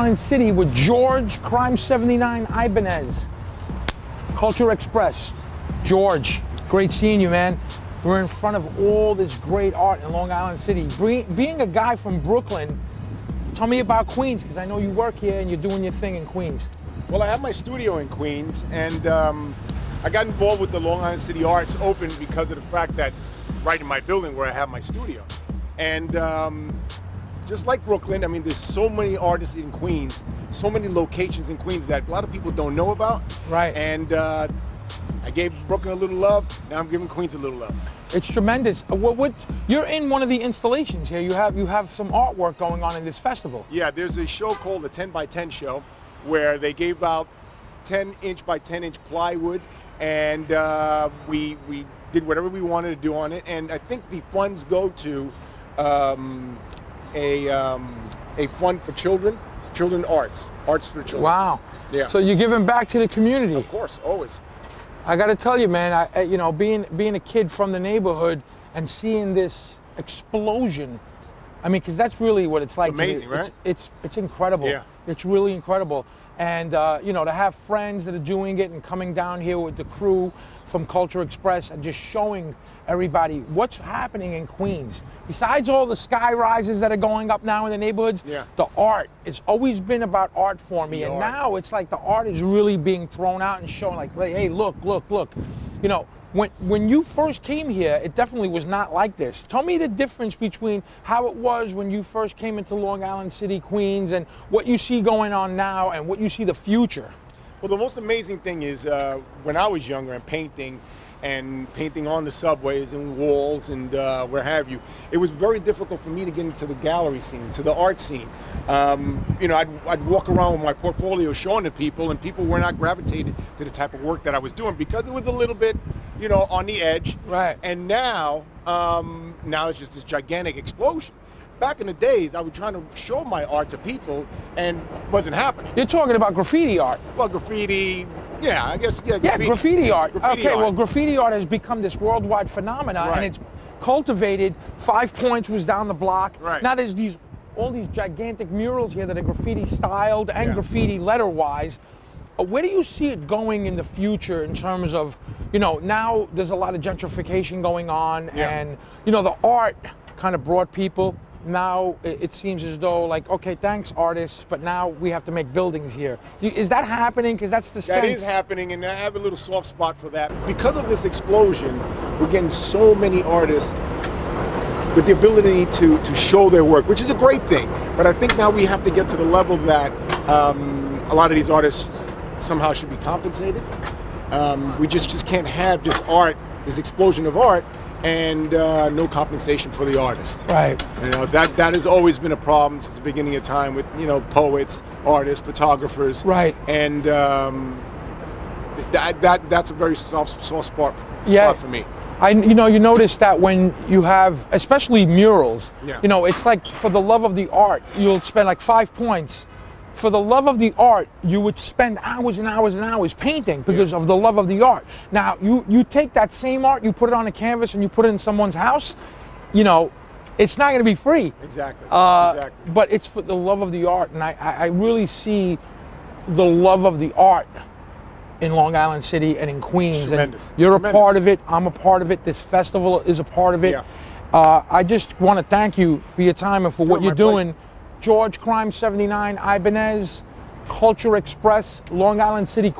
Island City with George, Crime79 Ibanez, Culture Express. George, great seeing you, man. We're in front of all this great art in Long Island City. Being a guy from Brooklyn, tell me about Queens, because I know you work here and you're doing your thing in Queens. Well, I have my studio in Queens, and I got involved with the Long Island City Arts Open because of the fact that right in my building where I have my studio. And just like Brooklyn, I mean, there's so many artists in Queens, so many locations in Queens that a lot of people don't know about. Right. And I gave Brooklyn a little love, now I'm giving Queens a little love. It's tremendous. You're in one of the installations here. You have some artwork going on in this festival. Yeah, there's a show called the 10 by 10 show where they gave out 10-inch by 10-inch plywood, and we did whatever we wanted to do on it. And I think the funds go to a fund for children arts for children. Wow. Yeah. So you're giving back to the community. Of course, always. I got to tell you, man. You know, being a kid from the neighborhood and seeing this explosion. I mean, because that's really what it's like. It's amazing, right? It's incredible. Yeah. It's really incredible. And you know, to have friends that are doing it and coming down here with the crew from Culture Express and just showing everybody what's happening in Queens. Besides all the sky rises that are going up now in the neighborhoods, yeah, the art. It's always been about art for me, and now it's like the art is really being thrown out and shown. Like, hey, look. You know, when you first came here, it definitely was not like this. Tell me the difference between how it was when you first came into Long Island City, Queens, and what you see going on now and what you see the future. Well, the most amazing thing is when I was younger and painting on the subways and walls and where have you, it was very difficult for me to get into the gallery scene, to the art scene. You know, I'd walk around with my portfolio showing to people, and people were not gravitated to the type of work that I was doing because it was a little bit, you know, on the edge. Right. And now it's just this gigantic explosion. Back in the days, I was trying to show my art to people, and it wasn't happening. You're talking about graffiti art. Well, graffiti, yeah, I guess, yeah. Graffiti art. Graffiti okay, art. Well, graffiti art has become this worldwide phenomenon, right, and it's cultivated. 5 Points was down the block. Right. Now there's all these gigantic murals here that are graffiti styled and graffiti letter-wise. Where do you see it going in the future in terms of, you know, now there's a lot of gentrification going on, and, you know, the art kind of brought people. Now it seems as though, like, okay, thanks artists, but now we have to make buildings here. Is that happening? Because that's the sense. That is happening, and I have a little soft spot for that. Because of this explosion, we're getting so many artists with the ability to show their work, which is a great thing. But I think now we have to get to the level that a lot of these artists somehow should be compensated. We just can't have just art, this explosion of art, and no compensation for the artist. Right. You know, that has always been a problem since the beginning of time with, you know, poets, artists, photographers. Right. And that's a very soft spot for me. You know, you notice that when you have, especially murals, you know, it's like for the love of the art, you'll spend like 5 points. For the love of the art, you would spend hours and hours and hours painting because of the love of the art. Now, you take that same art, you put it on a canvas, and you put it in someone's house, you know, it's not going to be free. Exactly. Exactly. But it's for the love of the art, and I really see the love of the art in Long Island City and in Queens. It's tremendous. And you're tremendous. A part of it. I'm a part of it. This festival is a part of it. Yeah. I just want to thank you for your time and for what you're doing. Pleasure. George, Crime79 Ibanez, Culture Express, Long Island City.